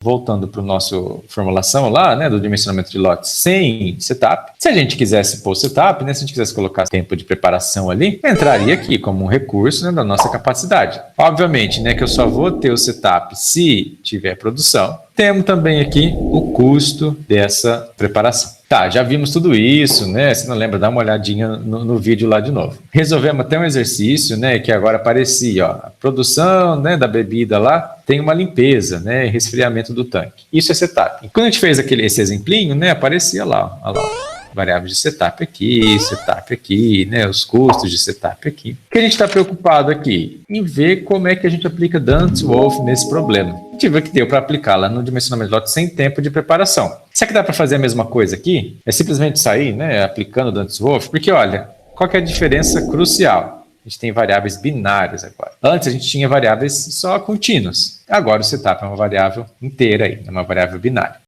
voltando para o nosso formulação lá, né, do dimensionamento de lotes sem setup. Se a gente quisesse pôr setup, né, se a gente quisesse colocar tempo de preparação ali, entraria aqui como um recurso, né, da nossa capacidade. Obviamente, né, que eu só vou ter o setup se tiver produção. Temos também aqui o custo dessa preparação. Tá, já vimos tudo isso, né? Se não lembra, dá uma olhadinha no vídeo lá de novo. Resolvemos até um exercício, né? Que agora aparecia, ó, a produção, né, da bebida lá tem uma limpeza, né? Resfriamento do tanque. Isso é setup. E quando a gente fez esse exemplinho, né? Aparecia lá, ó lá. Variáveis de setup aqui, né, os custos de setup aqui. O que a gente está preocupado aqui? Em ver como é que a gente aplica Dantas-Wolff nesse problema. A gente viu que deu para aplicar lá no dimensionamento de lote sem tempo de preparação. Será que dá para fazer a mesma coisa aqui? É simplesmente sair, né, aplicando Dantas-Wolff? Porque, olha, qual que é a diferença crucial? A gente tem variáveis binárias agora. Antes a gente tinha variáveis só contínuas. Agora o setup é uma variável inteira aí, é uma variável binária.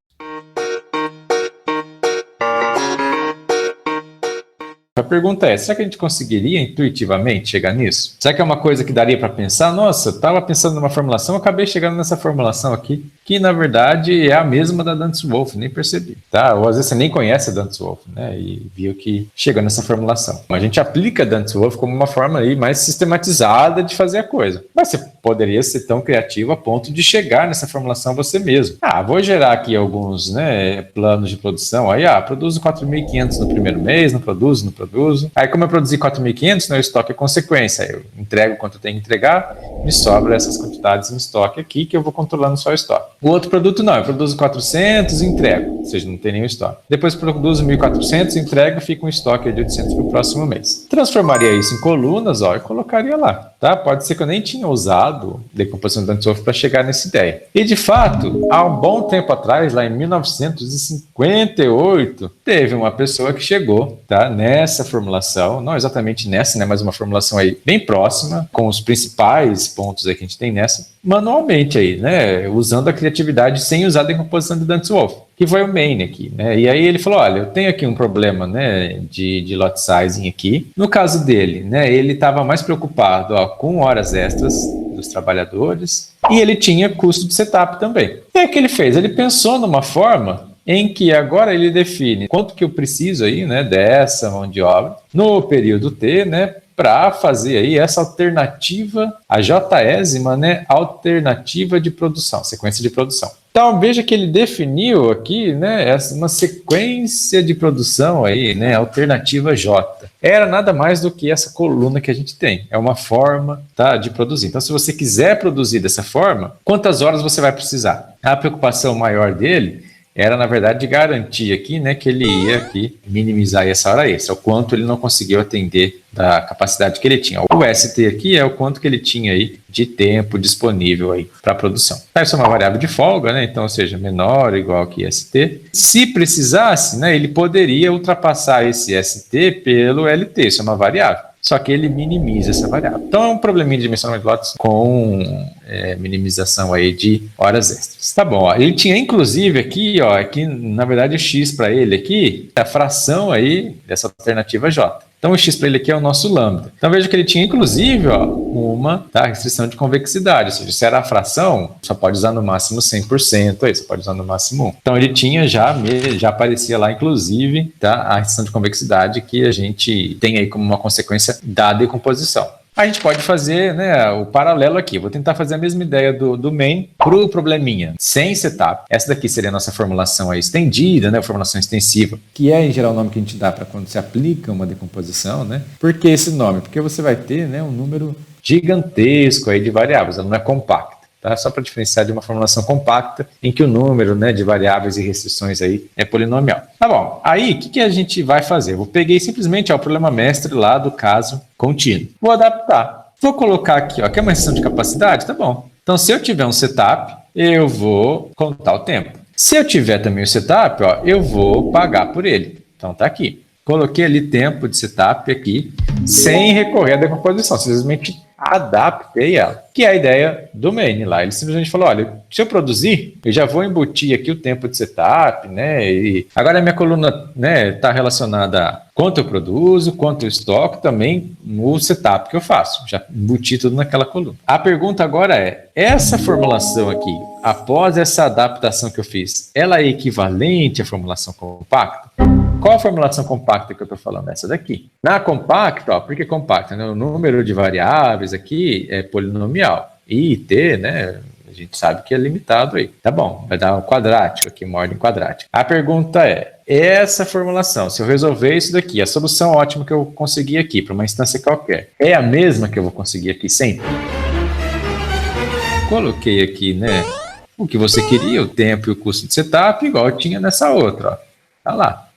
A pergunta é, será que a gente conseguiria intuitivamente chegar nisso? Será que é uma coisa que daria para pensar? Nossa, eu estava pensando numa formulação, acabei chegando nessa formulação aqui, que na verdade é a mesma da Dantas-Wolff, nem percebi, tá? Ou às vezes você nem conhece a Dantas-Wolff, né? E viu que chegou nessa formulação. A gente aplica a Dantas-Wolff como uma forma aí mais sistematizada de fazer a coisa. Mas você poderia ser tão criativo a ponto de chegar nessa formulação você mesmo. Vou gerar aqui alguns, né, planos de produção. Aí, produzo 4.500 no primeiro mês, não produzo. Aí, como eu produzi 4.500, né, o estoque é consequência. Eu entrego quanto eu tenho que entregar, me sobra essas quantidades em estoque aqui, que eu vou controlando só o estoque. O outro produto não, eu produzo 400 e entrego, ou seja, não tem nenhum estoque. Depois produzo 1.400, entrego, fica um estoque de 800 para o próximo mês. Transformaria isso em colunas, ó, e colocaria lá. Tá? Pode ser que eu nem tinha usado decomposição de Dantas-Wolff para chegar nessa ideia. E, de fato, há um bom tempo atrás, lá em 1958, teve uma pessoa que chegou, tá, nessa formulação, não exatamente nessa, né, mas uma formulação aí bem próxima, com os principais pontos aí que a gente tem nessa, manualmente aí, né, usando a criatividade sem usar a decomposição de Dantas-Wolff, que foi o main aqui, né, e aí ele falou, olha, eu tenho aqui um problema, né, de lot sizing aqui. No caso dele, né, ele estava mais preocupado, ó, com horas extras dos trabalhadores e ele tinha custo de setup também. E aí o que ele fez? Ele pensou numa forma em que agora ele define quanto que eu preciso aí, né, dessa mão de obra no período T, né, para fazer aí essa alternativa, a J-ésima, né, alternativa de produção, sequência de produção. Então, veja que ele definiu aqui, né, uma sequência de produção aí, né, alternativa J. Era nada mais do que essa coluna que a gente tem. É uma forma, tá, de produzir. Então, se você quiser produzir dessa forma, quantas horas você vai precisar? A preocupação maior dele era, na verdade, de garantir aqui, né, que ele ia aqui minimizar essa hora extra, o quanto ele não conseguiu atender da capacidade que ele tinha. O ST aqui é o quanto que ele tinha aí de tempo disponível aí para a produção. Essa é uma variável de folga, né, então, ou seja, menor ou igual que ST. Se precisasse, né, ele poderia ultrapassar esse ST pelo LT, isso é uma variável. Só que ele minimiza essa variável. Então é um probleminha de dimensionamento de lotes com minimização aí de horas extras. Tá bom, ó. Ele tinha inclusive aqui, ó, aqui na verdade o X para ele aqui é a fração aí dessa alternativa J. Então o X para ele aqui é o nosso lambda. Então veja que ele tinha inclusive, ó, uma, tá, restrição de convexidade, ou seja, se era a fração, só pode usar no máximo 100%, aí você pode usar no máximo 1. Então ele tinha já aparecia lá inclusive, tá, a restrição de convexidade que a gente tem aí como uma consequência da decomposição. A gente pode fazer, né, o paralelo aqui. Vou tentar fazer a mesma ideia do main para o probleminha sem setup. Essa daqui seria a nossa formulação aí estendida, né, formulação extensiva, que é em geral o nome que a gente dá para quando se aplica uma decomposição, né? Por que esse nome? Porque você vai ter, né, um número gigantesco aí de variáveis, ela não é compacta. Tá? Só para diferenciar de uma formulação compacta, em que o número, né, de variáveis e restrições aí é polinomial. Tá bom, aí o que a gente vai fazer? Eu peguei simplesmente o problema mestre lá do caso contínuo. Vou adaptar. Vou colocar aqui, ó, quer uma restrição de capacidade? Tá bom. Então, se eu tiver um setup, eu vou contar o tempo. Se eu tiver também o setup, ó, eu vou pagar por ele. Então, tá aqui. coloquei ali tempo de setup aqui, sem recorrer à decomposição, simplesmente adaptei ela, que é a ideia do main lá. Ele simplesmente falou, olha, se eu produzir, eu já vou embutir aqui o tempo de setup, né, e agora a minha coluna, né, está relacionada a quanto eu produzo, quanto eu estoco, também no setup que eu faço, já embuti tudo naquela coluna. A pergunta agora é, essa formulação aqui, após essa adaptação que eu fiz, ela é equivalente à formulação compacta? Qual a formulação compacta que eu estou falando? Essa daqui. Na compacta, ó, por que compacta? Né? O número de variáveis aqui é polinomial. I e T, né? A gente sabe que é limitado aí. Tá bom, vai dar um quadrático aqui, uma ordem quadrática. A pergunta é, essa formulação, se eu resolver isso daqui, a solução ótima que eu consegui aqui para uma instância qualquer, é a mesma que eu vou conseguir aqui sempre? Coloquei aqui, né, o que você queria, o tempo e o custo de setup, igual eu tinha nessa outra, ó. Tá lá.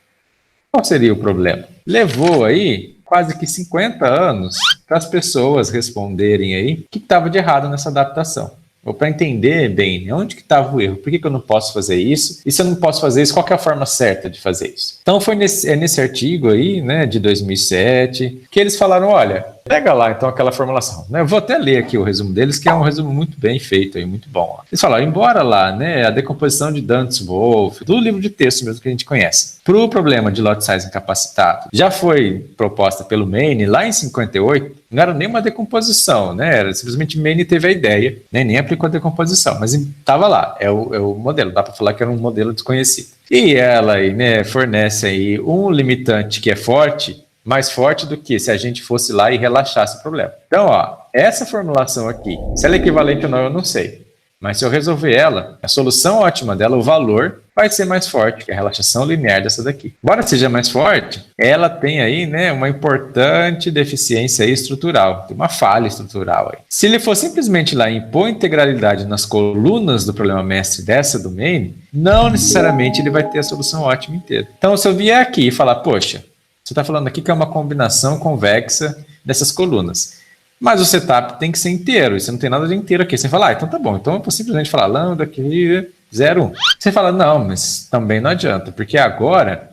Qual seria o problema? Levou aí quase que 50 anos para as pessoas responderem aí o que estava de errado nessa adaptação. Ou para entender bem, onde que estava o erro? Por que eu não posso fazer isso? E se eu não posso fazer isso, qual que é a forma certa de fazer isso? Então foi nesse artigo aí, né, de 2007, que eles falaram, olha, pega lá então aquela formulação. Né? Eu vou até ler aqui o resumo deles, que é um resumo muito bem feito aí, muito bom. Ó. Eles falaram, embora lá, né, a decomposição de Dantes-Wolff, do livro de texto mesmo que a gente conhece, para o problema de lot size incapacitado, já foi proposta pelo Maine lá em 58, não era nem uma decomposição, né? Era simplesmente Maine teve a ideia, né? Nem aplicou a decomposição, mas estava lá, é o modelo, dá para falar que era um modelo desconhecido. E ela aí, né, fornece aí um limitante que é forte, mais forte do que se a gente fosse lá e relaxasse o problema. Então, ó, essa formulação aqui, se ela é equivalente ou não, eu não sei. Mas se eu resolver ela, a solução ótima dela, o valor, vai ser mais forte que a relaxação linear dessa daqui. Embora seja mais forte, ela tem aí, né, uma importante deficiência estrutural, tem uma falha estrutural aí. Se ele for simplesmente lá impor integralidade nas colunas do problema mestre dessa do Maine, não necessariamente ele vai ter a solução ótima inteira. Então, se eu vier aqui e falar, poxa, você está falando aqui que é uma combinação convexa dessas colunas. Mas o setup tem que ser inteiro, e você não tem nada de inteiro aqui. Você fala, então tá bom, então eu vou simplesmente falar lambda aqui, 0, 1. Você fala, não, mas também não adianta, porque agora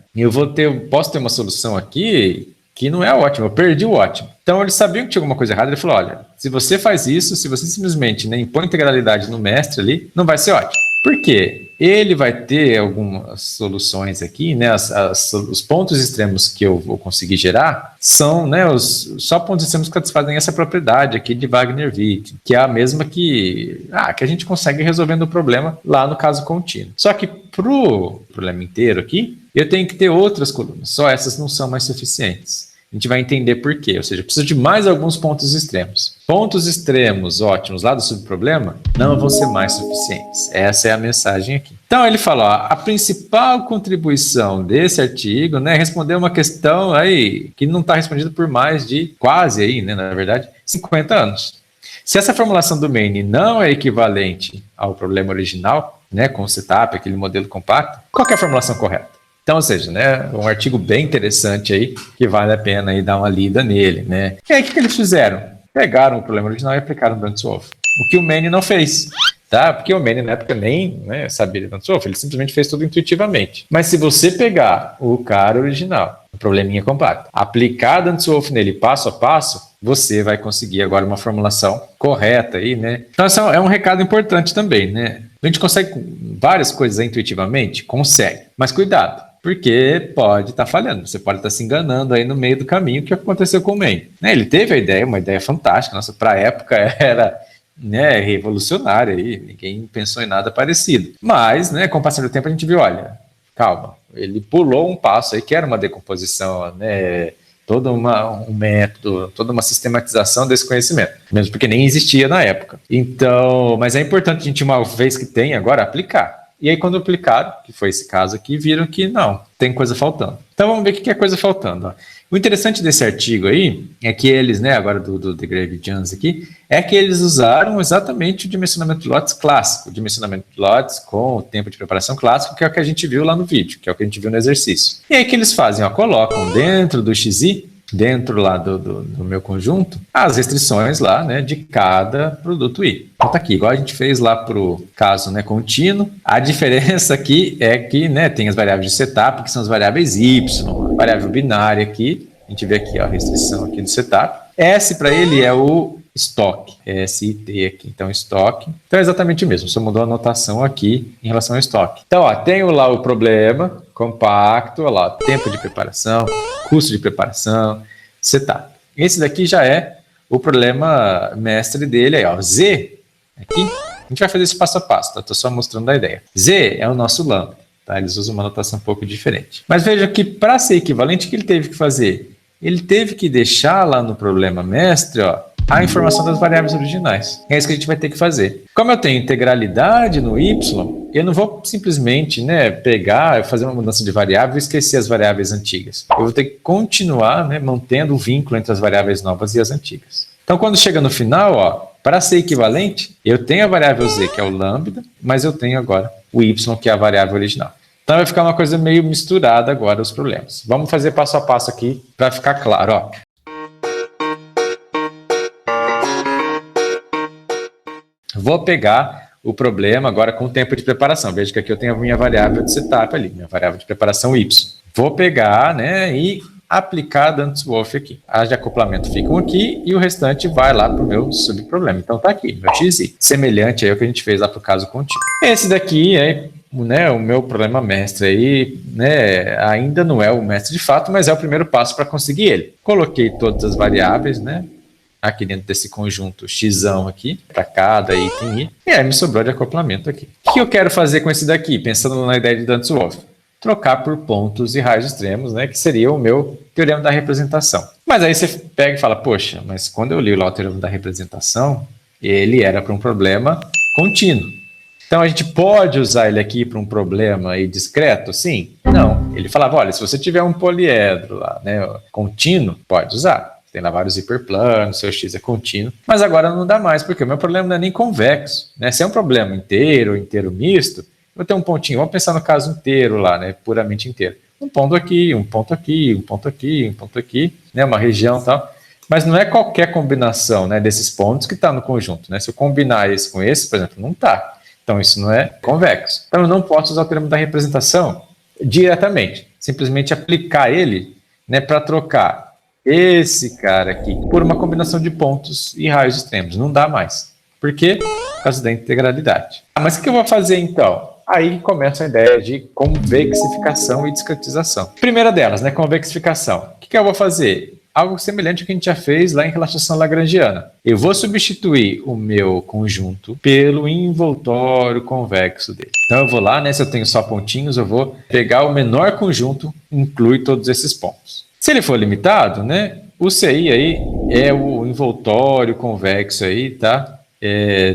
posso ter uma solução aqui que não é ótima, eu perdi o ótimo. Então eles sabiam que tinha alguma coisa errada, ele falou, olha, se você faz isso, se você simplesmente impõe integralidade no mestre ali, não vai ser ótimo. Por quê? Ele vai ter algumas soluções aqui, né? Os pontos extremos que eu vou conseguir gerar são, né, só pontos extremos que satisfazem essa propriedade aqui de Wagner-Wittig, que é a mesma que a gente consegue resolvendo o problema lá no caso contínuo. Só que para o problema inteiro aqui, eu tenho que ter outras colunas, só essas não são mais suficientes. A gente vai entender por quê, ou seja, eu preciso de mais alguns pontos extremos. Pontos extremos ótimos lá do subproblema não vão ser mais suficientes. Essa é a mensagem aqui. Então ele fala, ó, a principal contribuição desse artigo, né, responder uma questão aí que não está respondida por mais de quase aí, né, na verdade, 50 anos. Se essa formulação do Maine não é equivalente ao problema original, né, com o setup, aquele modelo compacto, qual que é a formulação correta? Então, ou seja, né, um artigo bem interessante aí, que vale a pena aí dar uma lida nele, né. E aí, o que eles fizeram? Pegaram o problema original e aplicaram no Dantes-Wolff. O que o Maine não fez, tá? Porque o Maine, na época, nem, né, sabia de Dantes-Wolff, ele simplesmente fez tudo intuitivamente. Mas se você pegar o cara original, o probleminha compacto, aplicar Dantes-Wolff nele passo a passo, você vai conseguir agora uma formulação correta aí, né. Então, esse é um recado importante também, né. A gente consegue várias coisas intuitivamente? Consegue. Mas cuidado. Porque pode estar falhando, você pode estar se enganando aí no meio do caminho, que aconteceu com o Maine. Né, ele teve a ideia, uma ideia fantástica, nossa, para a época era, né, revolucionária, aí, ninguém pensou em nada parecido. Mas, né, com o passar do tempo a gente viu, olha, calma, ele pulou um passo aí que era uma decomposição, né, todo um método, toda uma sistematização desse conhecimento, mesmo porque nem existia na época. Então, mas é importante a gente, uma vez que tem, agora aplicar. E aí, quando aplicaram, que foi esse caso aqui, viram que não, tem coisa faltando. Então, vamos ver o que é coisa faltando. Ó. O interessante desse artigo aí é que eles, né, agora do Degreve e Jones aqui, é que eles usaram exatamente o dimensionamento de lotes clássico, o dimensionamento de lotes com o tempo de preparação clássico, que é o que a gente viu lá no vídeo, que é o que a gente viu no exercício. E aí, o que eles fazem? Ó, colocam dentro do XI dentro lá do meu conjunto, as restrições lá, né, de cada produto I. Então tá aqui, igual a gente fez lá para o caso, né, contínuo. A diferença aqui é que, né, tem as variáveis de setup, que são as variáveis Y, variável binária aqui, a gente vê aqui ó, a restrição aqui do setup. S para ele é o estoque, SIT aqui, então estoque. Então é exatamente o mesmo, só mudou a anotação aqui em relação ao estoque. Então, ó, tenho lá o problema compacto, ó lá, tempo de preparação, custo de preparação, setup. Esse daqui já é o problema mestre dele aí, ó, Z, aqui, a gente vai fazer esse passo a passo, tá? Estou só mostrando a ideia. Z é o nosso lambda, tá? Eles usam uma notação um pouco diferente. Mas veja que para ser equivalente, o que ele teve que fazer? Ele teve que deixar lá no problema mestre, ó, a informação das variáveis originais. É isso que a gente vai ter que fazer. Como eu tenho integralidade no y, eu não vou simplesmente, né, pegar, fazer uma mudança de variável e esquecer as variáveis antigas. Eu vou ter que continuar, né, mantendo o vínculo entre as variáveis novas e as antigas. Então, quando chega no final, ó, para ser equivalente, eu tenho a variável z, que é o lambda, mas eu tenho agora o y, que é a variável original. Então, vai ficar uma coisa meio misturada agora os problemas. Vamos fazer passo a passo aqui para ficar claro, ó. Vou pegar o problema agora com o tempo de preparação. Veja que aqui eu tenho a minha variável de setup ali, minha variável de preparação y. Vou pegar, né, e aplicar Dantas-Wolff aqui. As de acoplamento ficam aqui e o restante vai lá para o meu subproblema. Então tá aqui, meu xi. Semelhante aí ao que a gente fez lá para o caso contínuo. Esse daqui é, né, o meu problema mestre aí, né, ainda não é o mestre de fato, mas é o primeiro passo para conseguir ele. Coloquei todas as variáveis, né, aqui dentro desse conjunto x aqui, para cada item I, e aí me sobrou de acoplamento aqui. O que eu quero fazer com esse daqui, pensando na ideia de Dantas-Wolff? Trocar por pontos e raios extremos, né, que seria o meu teorema da representação. Mas aí você pega e fala, poxa, mas quando eu li lá o teorema da representação, ele era para um problema contínuo. Então a gente pode usar ele aqui para um problema aí discreto? Sim? Não. Ele falava, olha, se você tiver um poliedro lá, né, contínuo, pode usar. Tem lá vários hiperplanos, seu x é contínuo, mas agora não dá mais, porque o meu problema não é nem convexo, né? Se é um problema inteiro misto, eu vou ter um pontinho, vamos pensar no caso inteiro lá, né? Puramente inteiro. Um ponto aqui, um ponto aqui, um ponto aqui, um ponto aqui, né? Uma região e tal. Mas não é qualquer combinação, né, desses pontos que está no conjunto, né? Se eu combinar esse com esse, por exemplo, não está. Então isso não é convexo. Então eu não posso usar o teorema da representação diretamente, simplesmente aplicar ele, né, para trocar esse cara aqui por uma combinação de pontos e raios extremos. Não dá mais. Por quê? Por causa da integralidade. Mas o que eu vou fazer então? Aí começa a ideia de convexificação e discretização. Primeira delas, né, convexificação. O que eu vou fazer? Algo semelhante ao que a gente já fez lá em relaxação lagrangiana. Eu vou substituir o meu conjunto pelo envoltório convexo dele. Então eu vou lá, né, se eu tenho só pontinhos, eu vou pegar o menor conjunto, inclui todos esses pontos. Se ele for limitado, né, o CI aí é o envoltório convexo aí, tá?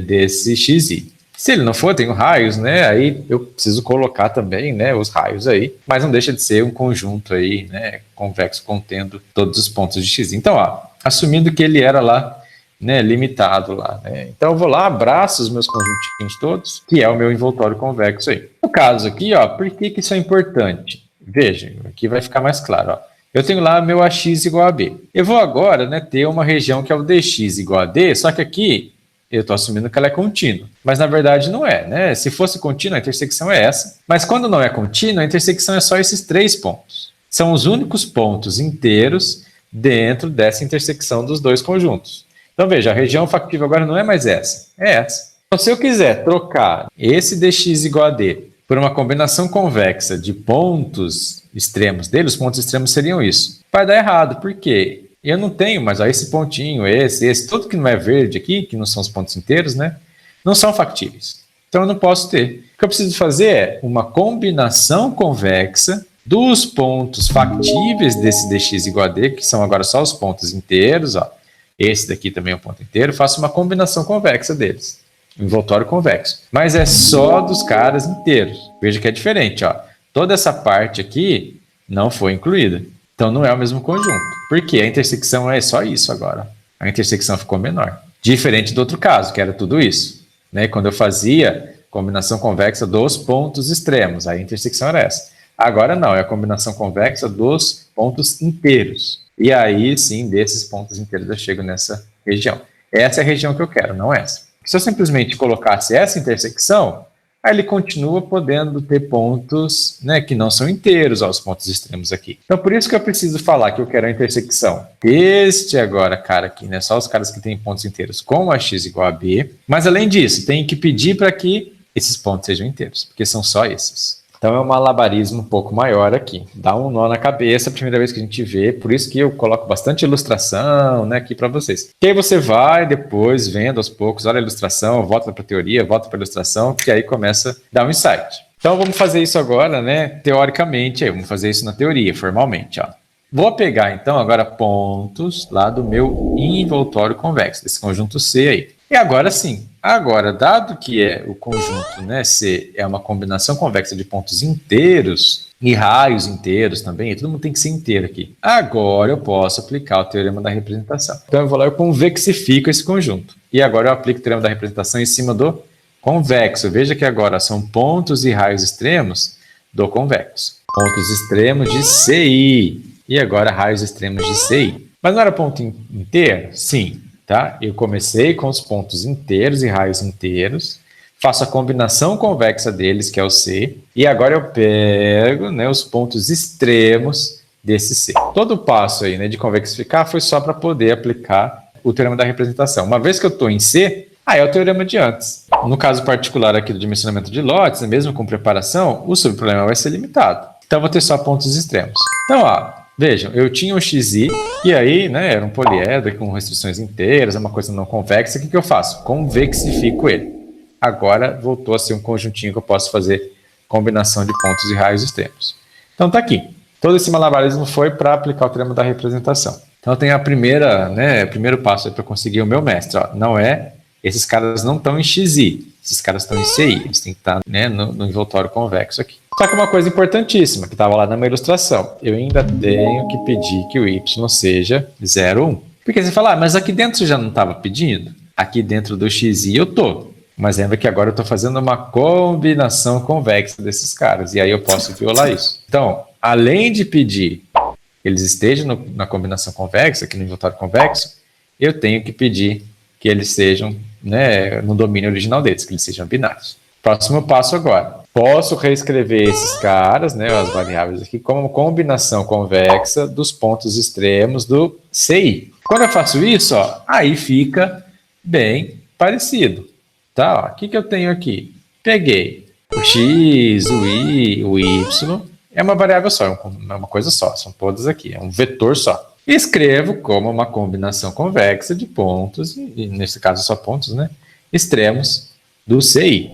Desse XI. Se ele não for, tem raios, né? Aí eu preciso colocar também, né, os raios aí, mas não deixa de ser um conjunto aí, né, convexo contendo todos os pontos de X. Então, ó, assumindo que ele era lá, né, limitado lá, né? Então eu vou lá, abraço os meus conjuntinhos todos, que é o meu envoltório convexo aí. No caso aqui, ó, por que isso é importante? Veja, aqui vai ficar mais claro, ó. Eu tenho lá meu AX igual a B. Eu vou agora, né, ter uma região que é o DX igual a D, só que aqui eu estou assumindo que ela é contínua. Mas na verdade não é, né? Se fosse contínua, a intersecção é essa. Mas quando não é contínua, a intersecção é só esses 3 pontos. São os únicos pontos inteiros dentro dessa intersecção dos dois conjuntos. Então veja, a região factível agora não é mais essa, é essa. Então se eu quiser trocar esse DX igual a D por uma combinação convexa de pontos extremos dele, os pontos extremos seriam isso. Vai dar errado, por quê? Eu não tenho, mas ó, esse pontinho, esse, tudo que não é verde aqui, que não são os pontos inteiros, né, não são factíveis. Então eu não posso ter. O que eu preciso fazer é uma combinação convexa dos pontos factíveis desse dx igual a d, que são agora só os pontos inteiros, ó. Esse daqui também é um ponto inteiro, faço uma combinação convexa deles. Envoltório convexo. Mas é só dos caras inteiros. Veja que é diferente, ó. Toda essa parte aqui não foi incluída. Então não é o mesmo conjunto. Porque a intersecção é só isso agora. A intersecção ficou menor. Diferente do outro caso, que era tudo isso, né? Quando eu fazia combinação convexa dos pontos extremos, a intersecção era essa. Agora não, é a combinação convexa dos pontos inteiros. E aí, sim, desses pontos inteiros eu chego nessa região. Essa é a região que eu quero, não essa. Se eu simplesmente colocasse essa intersecção, aí ele continua podendo ter pontos, né, que não são inteiros aos pontos extremos aqui. Então, por isso que eu preciso falar que eu quero a intersecção. Este agora, cara aqui, né, só os caras que têm pontos inteiros com AX igual a B. Mas, além disso, tem que pedir para que esses pontos sejam inteiros, porque são só esses. Então é um malabarismo um pouco maior aqui. Dá um nó na cabeça a primeira vez que a gente vê, por isso que eu coloco bastante ilustração, né, aqui para vocês. E aí você vai depois vendo aos poucos, olha a ilustração, volta para a teoria, volta para a ilustração, que aí começa a dar um insight. Então vamos fazer isso agora, né, teoricamente, aí, vamos fazer isso na teoria, formalmente, ó. Vou pegar então agora pontos lá do meu envoltório convexo, desse conjunto C aí. E agora sim, agora, dado que o conjunto, né, C é uma combinação convexa de pontos inteiros e raios inteiros também, todo mundo tem que ser inteiro aqui. Agora eu posso aplicar o teorema da representação. Então eu vou lá e convexifico esse conjunto. E agora eu aplico o teorema da representação em cima do convexo. Veja que agora são pontos e raios extremos do convexo. Pontos extremos de CI. E agora raios extremos de CI. Mas não era ponto inteiro? Sim. Tá? Eu comecei com os pontos inteiros e raios inteiros, faço a combinação convexa deles, que é o C, e agora eu pego, né, os pontos extremos desse C. Todo o passo aí, né, de convexificar foi só para poder aplicar o teorema da representação. Uma vez que eu estou em C, aí é o teorema de antes. No caso particular aqui do dimensionamento de lotes, mesmo com preparação, o subproblema vai ser limitado. Então eu vou ter só pontos extremos. Então, ó, vejam, eu tinha um XI, e aí, né, era um poliedro com restrições inteiras, é uma coisa não convexa. O que eu faço? Convexifico ele. Agora voltou a ser um conjuntinho que eu posso fazer combinação de pontos e raios extremos. Então tá aqui. Todo esse malabarismo foi para aplicar o teorema da representação. Então tem a primeira, né, o primeiro passo para conseguir o meu mestre. Ó, não é, esses caras não estão em XI, esses caras estão em CI, eles têm que estar, né, no envoltório convexo aqui. Só que uma coisa importantíssima, que estava lá na minha ilustração, eu ainda tenho que pedir que o y seja 0,1. Porque você fala, mas aqui dentro você já não estava pedindo? Aqui dentro do xi eu estou. Mas lembra que agora eu estou fazendo uma combinação convexa desses caras, e aí eu posso violar isso. Então, além de pedir que eles estejam na combinação convexa, aqui no envoltório convexo, eu tenho que pedir que eles sejam, né, no domínio original deles, que eles sejam binários. Próximo passo agora. Posso reescrever esses caras, né, as variáveis aqui, como combinação convexa dos pontos extremos do CI. Quando eu faço isso, ó, aí fica bem parecido. Tá? Ó, o que eu tenho aqui? Peguei o x, o y, o y, é uma variável só, é uma coisa só, são todas aqui, é um vetor só. E escrevo como uma combinação convexa de pontos, e nesse caso só pontos, né, extremos do CI.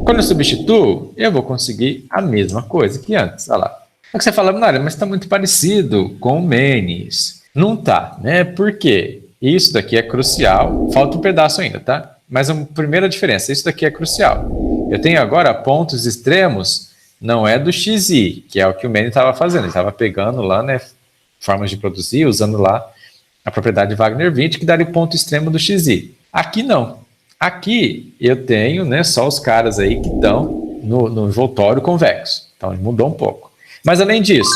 Quando eu substituo, eu vou conseguir a mesma coisa que antes. Olha lá. É que você fala, Mário, mas está muito parecido com o Menes. Não tá, né? Por quê? Isso daqui é crucial. Falta um pedaço ainda, tá? Mas a primeira diferença, isso daqui é crucial. Eu tenho agora pontos extremos, não é do XI, que é o que o Menes estava fazendo. Ele estava pegando lá, né, formas de produzir, usando lá a propriedade de Wagner-Witth, que daria o ponto extremo do XI. Aqui não. Aqui eu tenho, né, só os caras aí que estão no envoltório convexo. Então ele mudou um pouco. Mas além disso,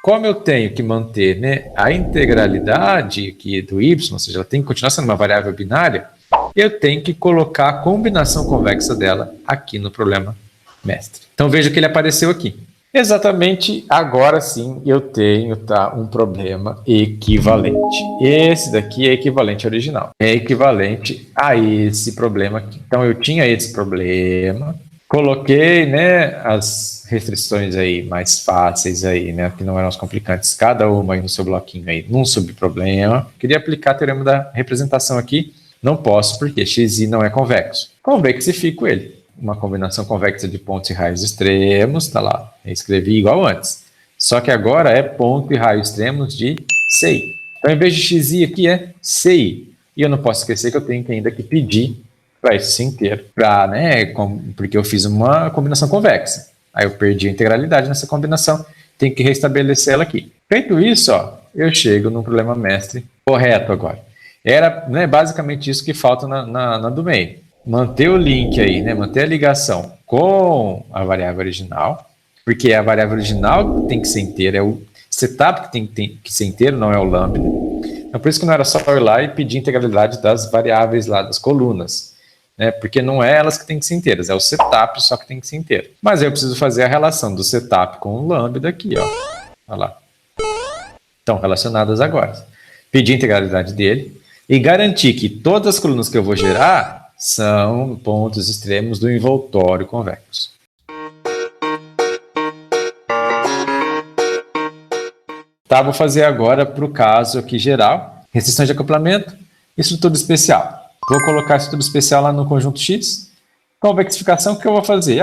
como eu tenho que manter, né, a integralidade aqui do y, ou seja, ela tem que continuar sendo uma variável binária, eu tenho que colocar a combinação convexa dela aqui no problema mestre. Então veja que ele apareceu aqui. Exatamente agora sim eu tenho, tá, um problema equivalente. Esse daqui é equivalente ao original. É equivalente a esse problema aqui. Então eu tinha esse problema, coloquei, né, as restrições aí mais fáceis aí, né, que não eram as complicantes, cada uma aí no seu bloquinho aí, num subproblema. Queria aplicar o teorema da representação aqui, não posso porque xi não é convexo. Convexifico ele. Uma combinação convexa de pontos e raios extremos, tá lá, eu escrevi igual antes. Só que agora é ponto e raio extremos de CI. Então, em vez de xi aqui é CI. E eu não posso esquecer que eu tenho que ainda que pedir para isso se inteiro, né, porque eu fiz uma combinação convexa. Aí eu perdi a integralidade nessa combinação, tenho que restabelecer ela aqui. Feito isso, ó, eu chego no problema mestre correto agora. Era, né, basicamente isso que falta na do meio. Manter o link aí, né? Manter a ligação com a variável original, porque é a variável original que tem que ser inteira, é o setup que tem que ser inteiro, não é o lambda. Então, por isso que não era só ir lá e pedir a integralidade das variáveis lá, das colunas, né? Porque não é elas que tem que ser inteiras, é o setup só que tem que ser inteiro. Mas aí eu preciso fazer a relação do setup com o lambda aqui, ó. Olha lá. Estão relacionadas agora. Pedir a integralidade dele e garantir que todas as colunas que eu vou gerar são pontos extremos do envoltório convexo. Tá, vou fazer agora para o caso aqui geral, restrições de acoplamento, estrutura especial. Vou colocar a estrutura especial lá no conjunto X. Convexificação, o que eu vou fazer?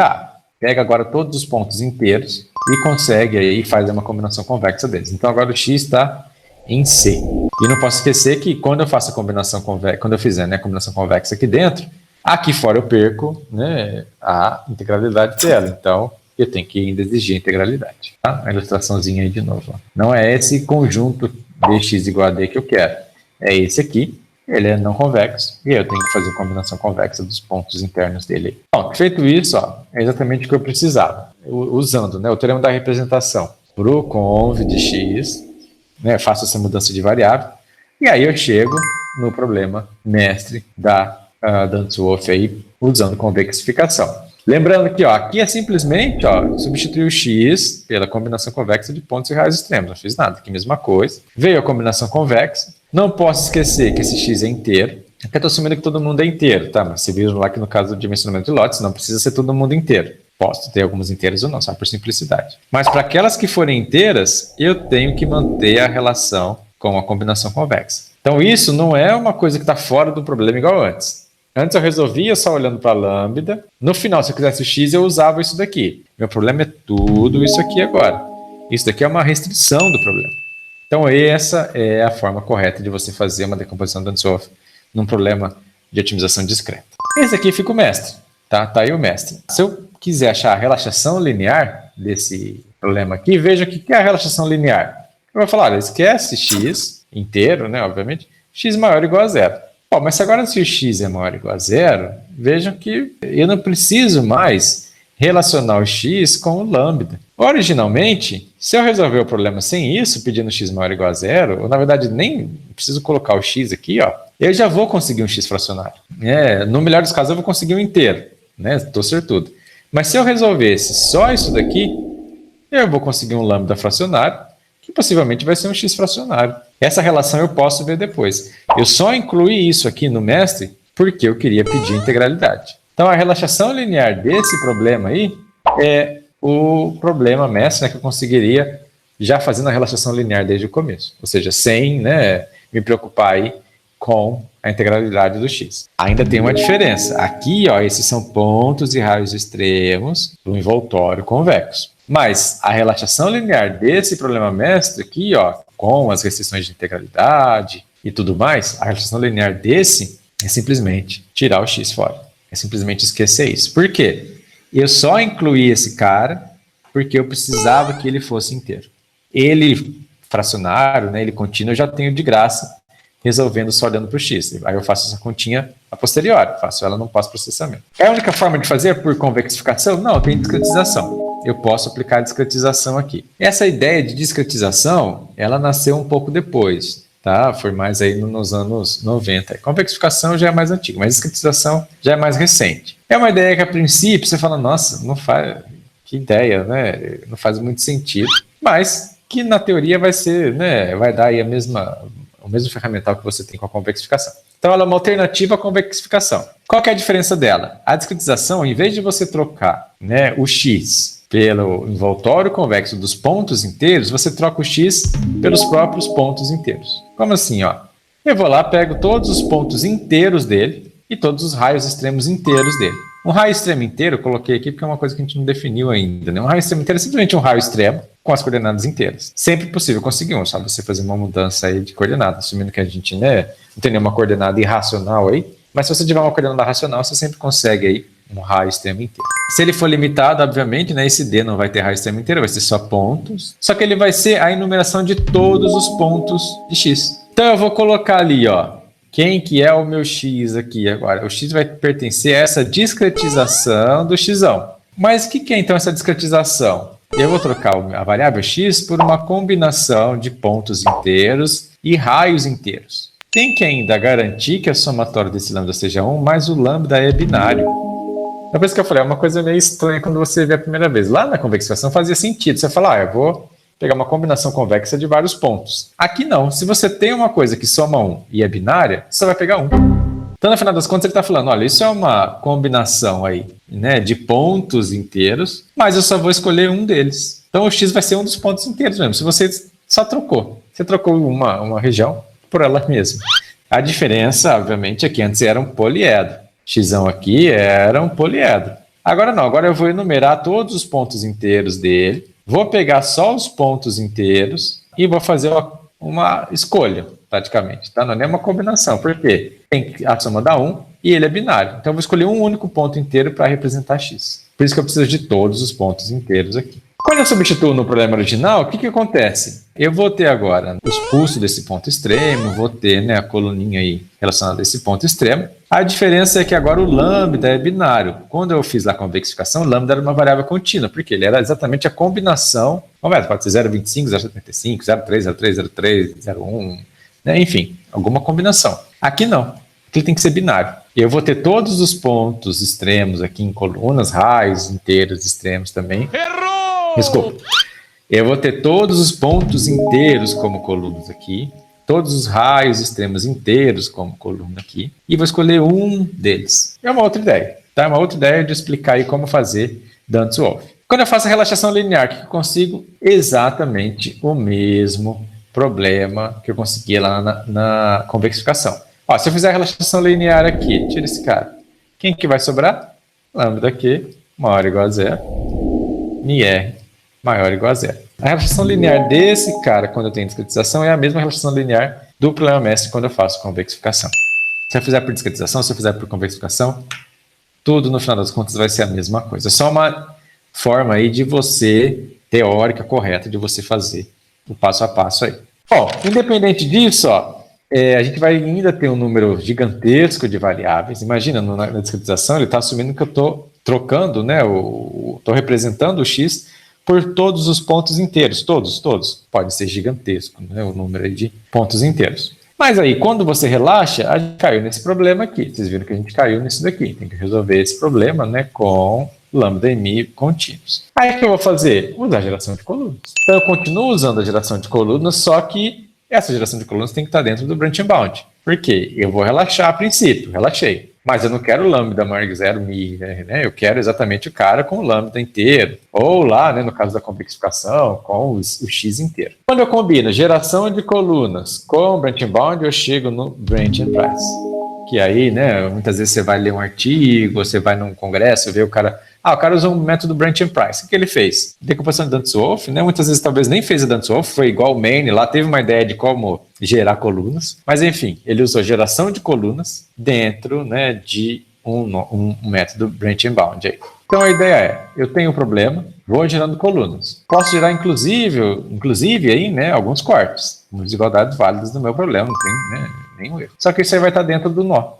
Pega agora todos os pontos inteiros e consegue aí fazer uma combinação convexa deles. Então agora o X está em C. E não posso esquecer que quando eu faço a combinação convexa, quando eu fizer, né, a combinação convexa aqui dentro, aqui fora eu perco, né, a integralidade dela. Então eu tenho que ainda exigir a integralidade. Tá? A ilustraçãozinha aí de novo. Ó. Não é esse conjunto dx igual a d que eu quero. É esse aqui. Ele é não convexo. E eu tenho que fazer a combinação convexa dos pontos internos dele. Bom, feito isso, ó, é exatamente o que eu precisava. Usando, né, o teorema da representação para o conv de x, né, faço essa mudança de variável. E aí eu chego no problema mestre da Dantzhoff aí, usando convexificação. Lembrando que ó, aqui é simplesmente substituir o x pela combinação convexa de pontos e raios extremos. Não fiz nada, aqui mesma coisa. Veio a combinação convexa. Não posso esquecer que esse x é inteiro. Aqui eu estou assumindo que todo mundo é inteiro, tá? Mas você viu lá que no caso do dimensionamento de lotes não precisa ser todo mundo inteiro. Posso ter algumas inteiras ou não, só por simplicidade. Mas para aquelas que forem inteiras, eu tenho que manter a relação com a combinação convexa. Então isso não é uma coisa que está fora do problema igual antes. Antes eu resolvia só olhando para a lambda. No final, se eu quisesse o x, eu usava isso daqui. Meu problema é tudo isso aqui agora. Isso daqui é uma restrição do problema. Então essa é a forma correta de você fazer uma decomposição Dantzhoff num problema de otimização discreta. Esse aqui fica o mestre. Tá aí o mestre. Se eu quiser achar a relaxação linear desse problema aqui, veja o que é a relaxação linear. Eu vou falar, olha, esquece x inteiro, né, obviamente, x maior ou igual a zero. Bom, mas agora se o x é maior ou igual a zero, vejam que eu não preciso mais relacionar o x com o lambda. Originalmente, se eu resolver o problema sem isso, pedindo x maior ou igual a zero, ou na verdade nem preciso colocar o x aqui, ó, eu já vou conseguir um x fracionário. No melhor dos casos eu vou conseguir um inteiro, né? Estou sortudo. Mas se eu resolvesse só isso daqui, eu vou conseguir um lambda fracionário, que possivelmente vai ser um x fracionário. Essa relação eu posso ver depois. Eu só incluí isso aqui no mestre porque eu queria pedir integralidade. Então a relaxação linear desse problema aí é o problema mestre, né, que eu conseguiria já fazendo a relaxação linear desde o começo. Ou seja, sem, né, me preocupar aí com a integralidade do x. Ainda tem uma diferença. Aqui, ó, esses são pontos e raios extremos do envoltório convexo. Mas a relaxação linear desse problema mestre aqui, ó, com as restrições de integralidade e tudo mais, a relaxação linear desse é simplesmente tirar o x fora. É simplesmente esquecer isso. Por quê? Eu só incluí esse cara porque eu precisava que ele fosse inteiro. Ele fracionário, né, ele contínuo, eu já tenho de graça resolvendo só olhando para o x. Aí eu faço essa continha a posteriori, faço ela no pós-processamento. É a única forma de fazer por convexificação? Não, tem discretização. Eu posso aplicar a discretização aqui. Essa ideia de discretização, ela nasceu um pouco depois, tá? Foi mais aí nos anos 90. Convexificação já é mais antiga, mas discretização já é mais recente. É uma ideia que a princípio você fala, nossa, não faz, que ideia, né? Não faz muito sentido, mas que na teoria vai ser, né? Vai dar aí o mesmo ferramental que você tem com a convexificação. Então ela é uma alternativa à convexificação. Qual que é a diferença dela? A discretização, em vez de você trocar, né, o x pelo envoltório convexo dos pontos inteiros, você troca o x pelos próprios pontos inteiros. Como assim? Ó? Eu vou lá, pego todos os pontos inteiros dele e todos os raios extremos inteiros dele. Um raio extremo inteiro, eu coloquei aqui porque é uma coisa que a gente não definiu ainda. Né? Um raio extremo inteiro é simplesmente um raio extremo com as coordenadas inteiras. Sempre possível conseguir um, só você fazer uma mudança aí de coordenada, assumindo que a gente, né, não tem nenhuma coordenada irracional aí, mas se você tiver uma coordenada racional, você sempre consegue aí um raio extremo inteiro. Se ele for limitado, obviamente, né, esse D não vai ter raio extremo inteiro, vai ser só pontos, só que ele vai ser a enumeração de todos os pontos de x. Então eu vou colocar ali, ó, quem que é o meu x aqui agora? O x vai pertencer a essa discretização do xão. Mas o que é então essa discretização? Eu vou trocar a variável x por uma combinação de pontos inteiros e raios inteiros. Tem que ainda garantir que a somatória desse lambda seja 1, mas o lambda é binário. É por isso que eu falei, é uma coisa meio estranha quando você vê a primeira vez. Lá na convexificação fazia sentido. Você fala, eu vou pegar uma combinação convexa de vários pontos. Aqui não. Se você tem uma coisa que soma 1 e é binária, você vai pegar 1. Então, no final das contas, ele está falando, olha, isso é uma combinação aí, né, de pontos inteiros, mas eu só vou escolher um deles. Então, o x vai ser um dos pontos inteiros mesmo. Se você só trocou. Você trocou uma região por ela mesma. A diferença, obviamente, é que antes era um poliedro. X aqui era um poliedro. Agora não, agora eu vou enumerar todos os pontos inteiros dele, vou pegar só os pontos inteiros e vou fazer uma escolha, praticamente. Tá? Não é nem uma combinação, porque tem a soma dá 1 e ele é binário. Então eu vou escolher um único ponto inteiro para representar x. Por isso que eu preciso de todos os pontos inteiros aqui. Quando eu substituo no problema original, o que acontece? Eu vou ter agora os pulsos desse ponto extremo, vou ter, né, a coluninha aí relacionada a esse ponto extremo. A diferença é que agora o lambda é binário. Quando eu fiz lá a convexificação, o lambda era uma variável contínua, porque ele era exatamente a combinação. Pode ser 0,25, 0,75, 0,3, 0,3, 0,3, 0,1, né? Enfim, alguma combinação. Aqui não. Aqui tem que ser binário. Eu vou ter todos os pontos extremos aqui em colunas, raios inteiros extremos também. Errou! Desculpa. Eu vou ter todos os pontos inteiros como colunas aqui, todos os raios extremos inteiros como coluna aqui, e vou escolher um deles. É uma outra ideia, tá? Uma outra ideia de explicar aí como fazer Dantzsch-Wolff. Quando eu faço a relaxação linear, que eu consigo exatamente o mesmo problema que eu consegui lá na convexificação. Ó, se eu fizer a relaxação linear aqui, tira esse cara. Quem que vai sobrar? Lambda Q maior ou igual a zero, μr maior ou igual a zero. A relação linear desse cara, quando eu tenho discretização, é a mesma relação linear do problema mestre quando eu faço convexificação. Se eu fizer por discretização, se eu fizer por convexificação, tudo no final das contas vai ser a mesma coisa. É só uma forma aí de você, teórica correta, de você fazer o passo a passo aí. Bom, independente disso, ó, a gente vai ainda ter um número gigantesco de variáveis. Imagina, na discretização, ele está assumindo que eu estou trocando, né, estou representando o x por todos os pontos inteiros, todos. Pode ser gigantesco, né, o número aí de pontos inteiros. Mas aí, quando você relaxa, a gente caiu nesse problema aqui. Vocês viram que a gente caiu nisso daqui. Tem que resolver esse problema, né, com lambda e mi contínuos. Aí o que eu vou fazer? Usar a geração de colunas. Então eu continuo usando a geração de colunas, só que essa geração de colunas tem que estar dentro do branch and bound. Por quê? Eu vou relaxar a princípio, relaxei. Mas eu não quero lambda maior que zero, mi, né? Eu quero exatamente o cara com o lambda inteiro. Ou lá, né, no caso da convexificação, com o x inteiro. Quando eu combino geração de colunas com branch and bound, eu chego no branch and price. Que aí, né, muitas vezes você vai ler um artigo, você vai num congresso, vê o cara usa um método branch and price. O que ele fez? Decomposição de Dantzsch-Wolff, né? Muitas vezes talvez nem fez a Dantzsch-Wolff, foi igual o Maine, lá teve uma ideia de como gerar colunas. Mas enfim, ele usou geração de colunas dentro, né, de um método branch and bound. Aí. Então a ideia é, eu tenho um problema, vou gerando colunas. Posso gerar inclusive aí, né, alguns cortes, desigualdades válidas do meu problema, não tem, né, nenhum erro. Só que isso aí vai estar dentro do nó.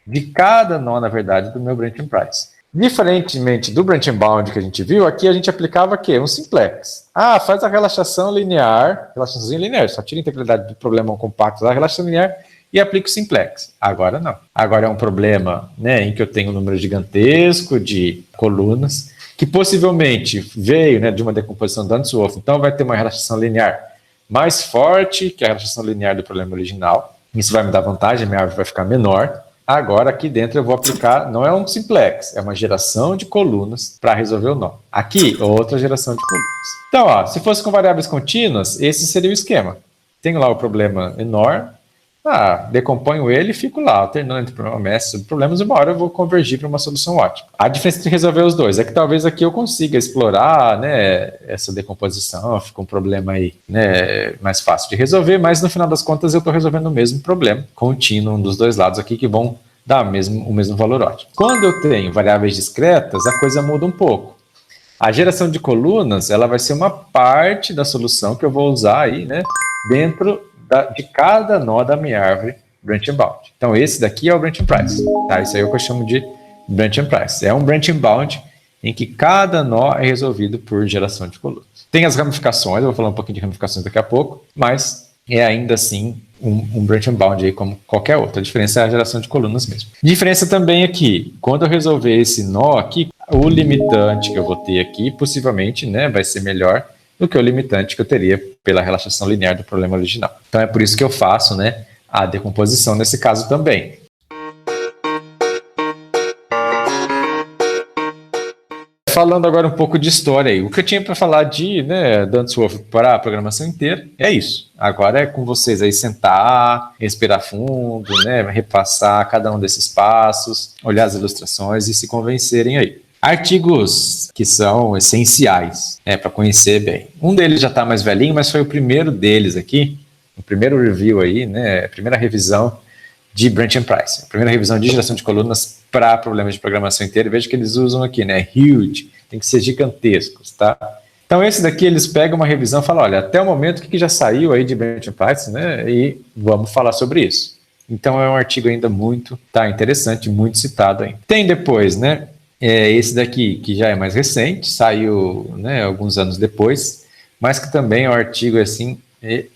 De cada nó, na verdade, do meu branch and price. Diferentemente do branch and bound que a gente viu, aqui a gente aplicava o quê? Um simplex. Faz a relaxação linear, só tira a integralidade do problema compacto da relaxação linear e aplica o simplex. Agora não. Agora é um problema, né, em que eu tenho um número gigantesco de colunas, que possivelmente veio, né, de uma decomposição Dantzsch-Wolff, então vai ter uma relaxação linear mais forte que a relaxação linear do problema original. Isso vai me dar vantagem, minha árvore vai ficar menor. Agora, aqui dentro eu vou aplicar, não é um simplex, é uma geração de colunas para resolver o nó. Aqui, outra geração de colunas. Então, ó, se fosse com variáveis contínuas, esse seria o esquema. Tenho lá o problema enorme, decomponho ele e fico lá, alternando entre problema mestre e problemas, e uma hora eu vou convergir para uma solução ótima. A diferença entre resolver os dois é que talvez aqui eu consiga explorar, né, essa decomposição, fica um problema aí, né, mais fácil de resolver, mas no final das contas eu estou resolvendo o mesmo problema contínuo dos dois lados aqui que vão dar o mesmo valor ótimo. Quando eu tenho variáveis discretas, a coisa muda um pouco. A geração de colunas, ela vai ser uma parte da solução que eu vou usar aí, né, dentro de cada nó da minha árvore branch and bound. Então esse daqui é o branch and price, tá? Isso aí é o que eu chamo de branch and price. É um branch and bound em que cada nó é resolvido por geração de colunas. Tem as ramificações, eu vou falar um pouquinho de ramificações daqui a pouco, mas é ainda assim um branch and bound aí como qualquer outro. A diferença é a geração de colunas mesmo. Diferença também é que, quando eu resolver esse nó aqui, o limitante que eu vou ter aqui, possivelmente, né, vai ser melhor do que o limitante que eu teria pela relaxação linear do problema original. Então é por isso que eu faço, né, a decomposição nesse caso também. Falando agora um pouco de história aí. O que eu tinha para falar de, né, Dan Swolf para a programação inteira é isso. Agora é com vocês aí sentar, respirar fundo, né, repassar cada um desses passos, olhar as ilustrações e se convencerem aí. Artigos que são essenciais, né, para conhecer bem. Um deles já está mais velhinho, mas foi o primeiro deles aqui, o primeiro review aí, né, a primeira revisão de Branch and Price, a primeira revisão de geração de colunas para problemas de programação inteira. Veja que eles usam aqui, né, huge, tem que ser gigantescos, tá? Então esse daqui eles pegam uma revisão e falam, olha, até o momento o que já saiu aí de Branch and Price, né, e vamos falar sobre isso. Então é um artigo ainda muito, tá, interessante, muito citado ainda. Tem depois, né, esse daqui que já é mais recente, saiu, né, alguns anos depois, mas que também é um artigo assim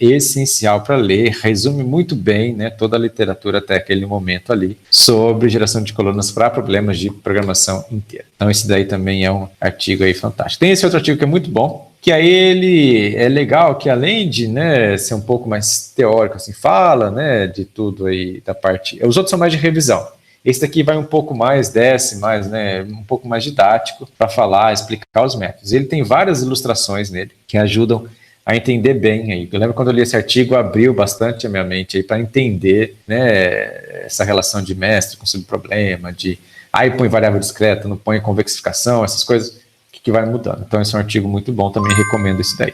essencial para ler, resume muito bem, né, toda a literatura até aquele momento ali sobre geração de colunas para problemas de programação inteira. Então esse daí também é um artigo aí fantástico. Tem esse outro artigo que é muito bom, que aí ele é legal, que além de, né, ser um pouco mais teórico, assim, fala, né, de tudo aí da parte. Os outros são mais de revisão. Esse daqui vai um pouco mais, desce mais, né, um pouco mais didático para falar, explicar os métodos. Ele tem várias ilustrações nele que ajudam a entender bem aí. Eu lembro quando eu li esse artigo, abriu bastante a minha mente aí para entender, né, essa relação de mestre com subproblema, de aí põe variável discreta, não põe convexificação, essas coisas que vai mudando. Então esse é um artigo muito bom, também recomendo esse daí.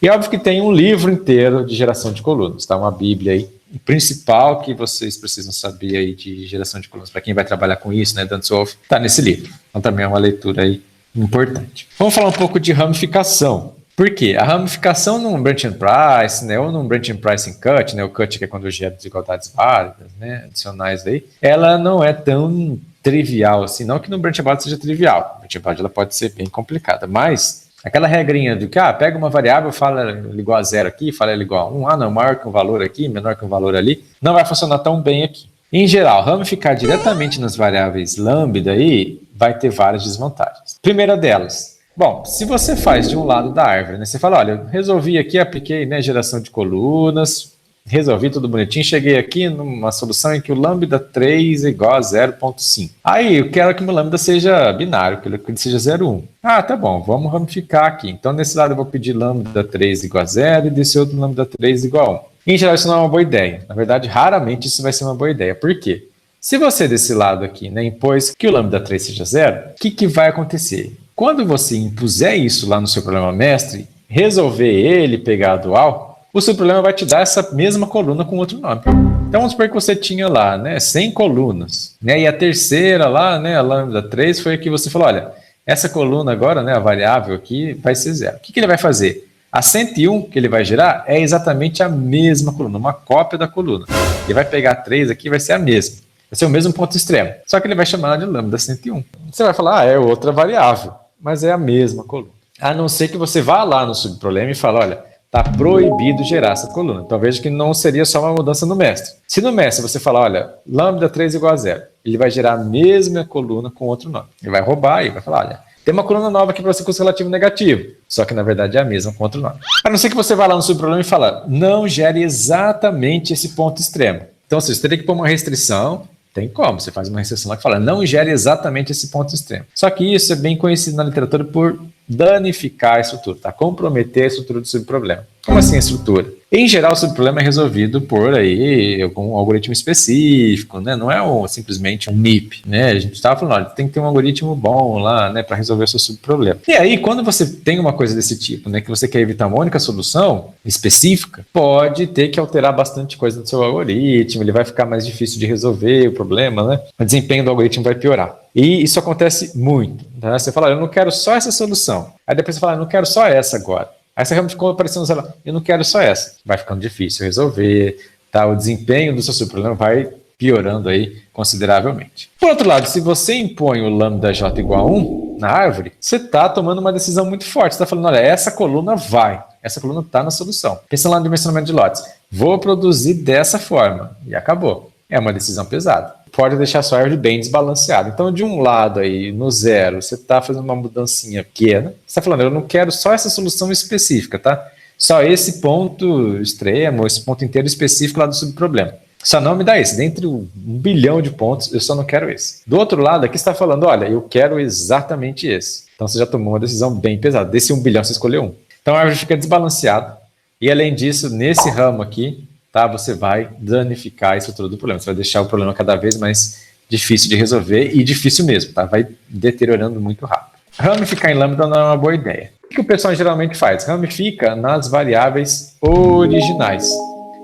E é óbvio que tem um livro inteiro de geração de colunas, tá? Uma bíblia aí. O principal que vocês precisam saber aí de geração de colunas, para quem vai trabalhar com isso, né, Dan Swolf, está nesse livro. Então também é uma leitura aí importante. Vamos falar um pouco de ramificação. Por quê? A ramificação num branch and price, né, ou num branch and pricing cut, né, o cut que é quando gera desigualdades válidas, né, adicionais aí, ela não é tão trivial assim, não que no branch and bound seja trivial. A branch and bound ela pode ser bem complicada, mas aquela regrinha de que, pega uma variável, fala ela igual a zero aqui, fala ela igual a 1, não, maior que um valor aqui, menor que um valor ali, não vai funcionar tão bem aqui. Em geral, ramificar diretamente nas variáveis lambda aí vai ter várias desvantagens. Primeira delas, bom, se você faz de um lado da árvore, né, você fala, olha, resolvi aqui, apliquei, né, geração de colunas, resolvi tudo bonitinho, cheguei aqui numa solução em que o lambda 3 é igual a 0,5. Aí eu quero que o meu lambda seja binário, que ele seja 0,1. Tá bom, vamos ramificar aqui. Então nesse lado eu vou pedir lambda 3 igual a 0 e desse outro lambda 3 igual a 1. Em geral isso não é uma boa ideia. Na verdade, raramente isso vai ser uma boa ideia. Por quê? Se você desse lado aqui, né, impôs que o lambda 3 seja 0, o que vai acontecer? Quando você impuser isso lá no seu problema mestre, resolver ele, pegar a dual, o seu problema vai te dar essa mesma coluna com outro nome. Então vamos supor que você tinha lá, né, 100 colunas, né, e a terceira lá, né, a lambda 3, foi a que você falou, olha, essa coluna agora, né, a variável aqui vai ser 0. O que ele vai fazer? A 101 que ele vai gerar é exatamente a mesma coluna, uma cópia da coluna. Ele vai pegar a 3 aqui, vai ser a mesma. Vai ser o mesmo ponto extremo. Só que ele vai chamar de lambda 101. Você vai falar, é outra variável, mas é a mesma coluna. A não ser que você vá lá no subproblema e fale, olha, está proibido gerar essa coluna. Então veja que não seria só uma mudança no mestre. Se no mestre você falar, olha, lambda 3 igual a 0, ele vai gerar a mesma coluna com outro nome. Ele vai roubar e vai falar, olha, tem uma coluna nova aqui para você com custo relativo negativo. Só que na verdade é a mesma com outro nome. A não ser que você vá lá no subproblema e fale, não gere exatamente esse ponto extremo. Então você teria que pôr uma restrição. Tem como, você faz uma restrição lá que fala, não gere exatamente esse ponto extremo. Só que isso é bem conhecido na literatura por danificar a estrutura, tá? Comprometer a estrutura do subproblema. Como assim a estrutura? Em geral, o subproblema é resolvido por aí algum algoritmo específico, né? Não é simplesmente um MIP, né? A gente estava falando, olha, tem que ter um algoritmo bom lá, né, para resolver o seu subproblema. E aí, quando você tem uma coisa desse tipo, né, que você quer evitar uma única solução específica, pode ter que alterar bastante coisa no seu algoritmo, ele vai ficar mais difícil de resolver o problema, né? O desempenho do algoritmo vai piorar. E isso acontece muito. Tá? Você fala, eu não quero só essa solução. Aí depois você fala, eu não quero só essa agora. Aí você realmente ficou aparecendo, sei lá, eu não quero só essa. Vai ficando difícil resolver, tá? O desempenho do seu subproblema vai piorando aí consideravelmente. Por outro lado, se você impõe o lambda j igual a 1 na árvore, você está tomando uma decisão muito forte. Você está falando, olha, essa coluna vai, essa coluna está na solução. Pensando lá no dimensionamento de lotes, vou produzir dessa forma, e acabou. É uma decisão pesada. Pode deixar a sua árvore bem desbalanceada. Então, de um lado aí, no zero, você está fazendo uma mudancinha pequena. Você está falando, eu não quero só essa solução específica, tá? Só esse ponto extremo, esse ponto inteiro específico lá do subproblema. Só não me dá esse. Dentre 1 bilhão de pontos, eu só não quero esse. Do outro lado, aqui você está falando, olha, eu quero exatamente esse. Então, você já tomou uma decisão bem pesada. Desse 1 bilhão, você escolheu um. Então, a árvore fica desbalanceada. E, além disso, nesse ramo aqui, tá, você vai danificar a estrutura do problema. Você vai deixar o problema cada vez mais difícil de resolver e difícil mesmo, tá? Vai deteriorando muito rápido. Ramificar em lambda não é uma boa ideia. O que o pessoal geralmente faz? Ramifica nas variáveis originais.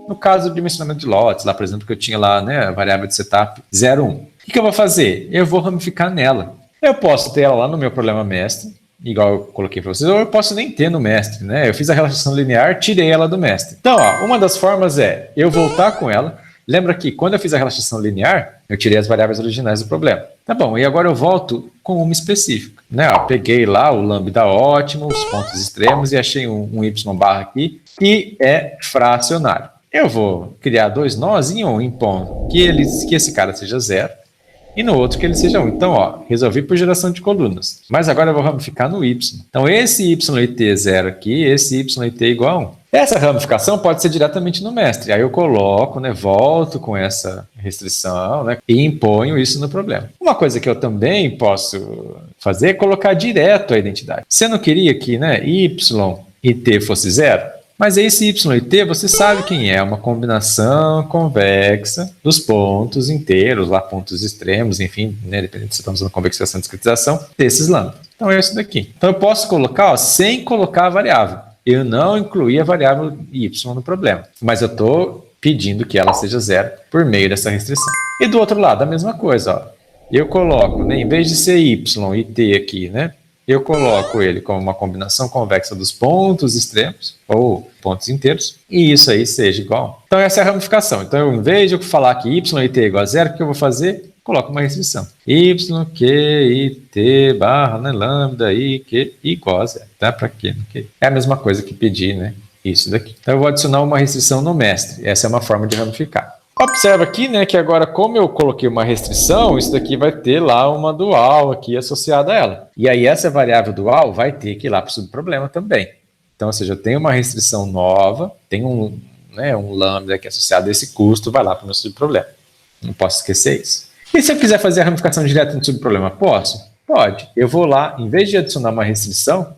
No caso do dimensionamento de lotes, lá, por exemplo, que eu tinha lá, né, a variável de setup 0,1. O que eu vou fazer? Eu vou ramificar nela. Eu posso ter ela lá no meu problema mestre, igual eu coloquei para vocês, ou eu posso nem ter no mestre, né? Eu fiz a relação linear, tirei ela do mestre. Então, ó, uma das formas é eu voltar com ela. Lembra que quando eu fiz a relação linear, eu tirei as variáveis originais do problema. Tá bom, e agora eu volto com uma específica, né? Ó, peguei lá o lambda ótimo, os pontos extremos e achei um y barra aqui, que é fracionário. Eu vou criar 2 nós em um, impondo que esse cara seja 0 e no outro que ele seja 1. Então, ó, resolvi por geração de colunas. Mas agora eu vou ramificar no y. Então, esse y e t 0 aqui, esse y e t igual a 1. Essa ramificação pode ser diretamente no mestre. Aí eu coloco, né, volto com essa restrição, né, e imponho isso no problema. Uma coisa que eu também posso fazer é colocar direto a identidade. Você não queria que, né, y e t fosse 0? Mas esse y e t, você sabe quem é, uma combinação convexa dos pontos inteiros, lá pontos extremos, enfim, né, dependendo se estamos usando convexação e discretização, desses lambdas. Então é isso daqui. Então eu posso colocar, ó, sem colocar a variável. Eu não incluí a variável y no problema, mas eu estou pedindo que ela seja 0 por meio dessa restrição. E do outro lado, a mesma coisa, ó. Eu coloco, né, em vez de ser y e t aqui, né, eu coloco ele como uma combinação convexa dos pontos extremos, ou pontos inteiros, e isso aí seja igual. Então essa é a ramificação. Então, em vez de eu falar que y e t é igual a 0, o que eu vou fazer? Coloco uma restrição. Y, Q, I, T, barra, né, lambda, I, Q, igual a 0. Tá? Para quê? É a mesma coisa que pedir, né? Isso daqui. Então eu vou adicionar uma restrição no mestre. Essa é uma forma de ramificar. Observa aqui, né, que agora, como eu coloquei uma restrição, isso daqui vai ter lá uma dual aqui associada a ela. E aí essa variável dual vai ter que ir lá para o subproblema também. Então, ou seja, eu tenho uma restrição nova, tem um lambda aqui associado a esse custo, vai lá para o meu subproblema. Não posso esquecer isso. E se eu quiser fazer a ramificação direta no subproblema, posso? Pode. Eu vou lá, em vez de adicionar uma restrição,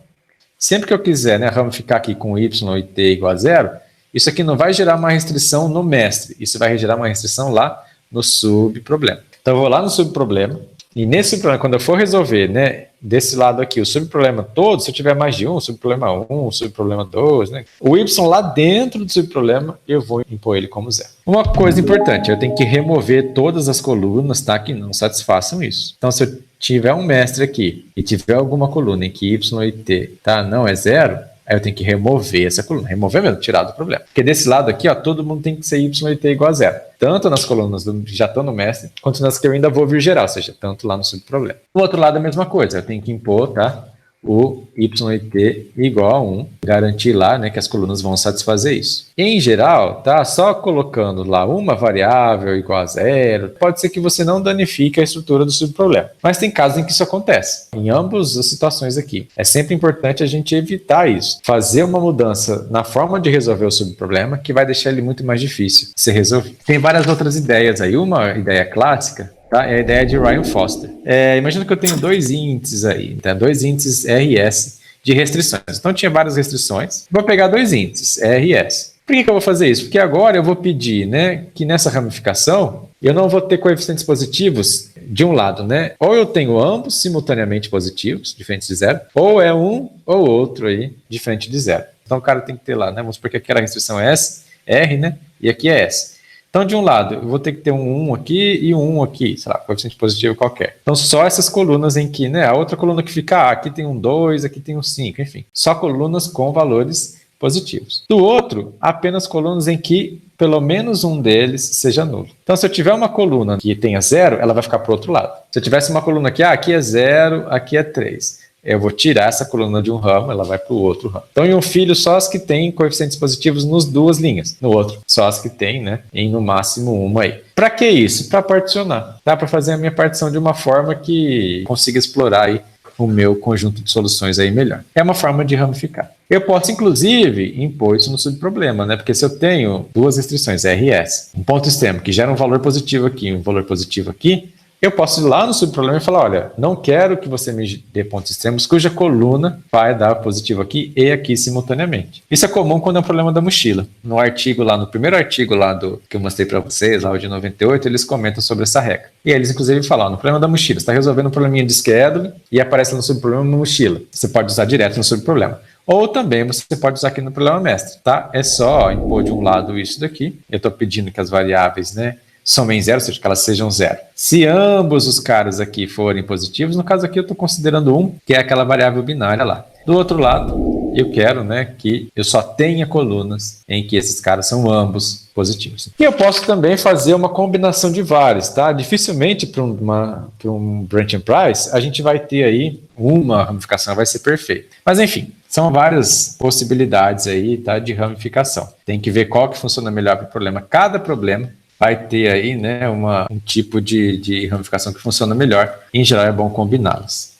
sempre que eu quiser, né, ramificar aqui com y e t igual a 0, isso aqui não vai gerar uma restrição no mestre, isso vai gerar uma restrição lá no subproblema. Então eu vou lá no subproblema, e nesse subproblema, quando eu for resolver, né, desse lado aqui, o subproblema todo, se eu tiver mais de um, subproblema 1, subproblema 2, né, o y lá dentro do subproblema, eu vou impor ele como 0. Uma coisa importante, eu tenho que remover todas as colunas, tá, que não satisfaçam isso. Então, se eu tiver um mestre aqui e tiver alguma coluna em que y e t, tá, não é 0, aí eu tenho que remover essa coluna, remover mesmo, tirar do problema. Porque desse lado aqui, ó, todo mundo tem que ser y e t igual a 0. Tanto nas colunas que já estão no mestre, quanto nas que eu ainda vou vir gerar, ou seja, tanto lá no subproblema. Do outro lado, a mesma coisa, eu tenho que impor, tá, o y e t igual a 1, garantir lá, né, que as colunas vão satisfazer isso. Em geral, tá, só colocando lá uma variável igual a 0, pode ser que você não danifique a estrutura do subproblema. Mas tem casos em que isso acontece. Em ambas as situações aqui. É sempre importante a gente evitar isso. Fazer uma mudança na forma de resolver o subproblema que vai deixar ele muito mais difícil de ser resolvido. Tem várias outras ideias aí. Uma ideia clássica, tá, é a ideia de Ryan Foster. Imagina que eu tenho 2 índices aí, tá? 2 índices RS de restrições. Então tinha várias restrições. Vou pegar 2 índices RS. Por que eu vou fazer isso? Porque agora eu vou pedir, né, que nessa ramificação eu não vou ter coeficientes positivos de um lado, né? Ou eu tenho ambos simultaneamente positivos, diferentes de 0, ou é um ou outro aí, diferente de 0. Então o cara tem que ter lá, né? Vamos supor que aquela restrição é S, R, né? E aqui é S. Então, de um lado, eu vou ter que ter um 1 aqui e um 1 aqui, sei lá, coeficiente positivo qualquer. Então, só essas colunas em que, né, a outra coluna que fica, aqui tem um 2, aqui tem um 5, enfim. Só colunas com valores positivos. Do outro, apenas colunas em que pelo menos um deles seja nulo. Então, se eu tiver uma coluna que tenha 0, ela vai ficar para o outro lado. Se eu tivesse uma coluna aqui, aqui é 0, aqui é 3. Eu vou tirar essa coluna de um ramo, ela vai para o outro ramo. Então, em um filho, só as que têm coeficientes positivos nas duas linhas. No outro, só as que têm, né, em no máximo uma aí. Para que isso? Para particionar. Dá para fazer a minha partição de uma forma que consiga explorar aí o meu conjunto de soluções aí melhor. É uma forma de ramificar. Eu posso, inclusive, impor isso no subproblema, né? Porque se eu tenho duas restrições, R e S, um ponto extremo que gera um valor positivo aqui e um valor positivo aqui, eu posso ir lá no subproblema e falar, olha, não quero que você me dê pontos extremos cuja coluna vai dar positivo aqui e aqui simultaneamente. Isso é comum quando é um problema da mochila. No artigo lá, no primeiro artigo lá que eu mostrei para vocês, lá o de 98, eles comentam sobre essa regra. E eles, inclusive, falam, no problema da mochila, você está resolvendo um probleminha de scheduling e aparece no subproblema uma mochila. Você pode usar direto no subproblema. Ou também você pode usar aqui no problema mestre, tá? É só impor de um lado isso daqui. Eu estou pedindo que as variáveis, né, somem zero, ou seja, que elas sejam zero. Se ambos os caras aqui forem positivos, no caso aqui eu estou considerando um, que é aquela variável binária lá. Do outro lado, eu quero, né, que eu só tenha colunas em que esses caras são ambos positivos. E eu posso também fazer uma combinação de vários, tá? Dificilmente para um branch and price a gente vai ter aí uma ramificação, vai ser perfeita. Mas enfim, são várias possibilidades aí, tá, de ramificação. Tem que ver qual que funciona melhor para o problema. Cada problema vai ter aí, né, um tipo de ramificação que funciona melhor. Em geral, é bom combiná-las.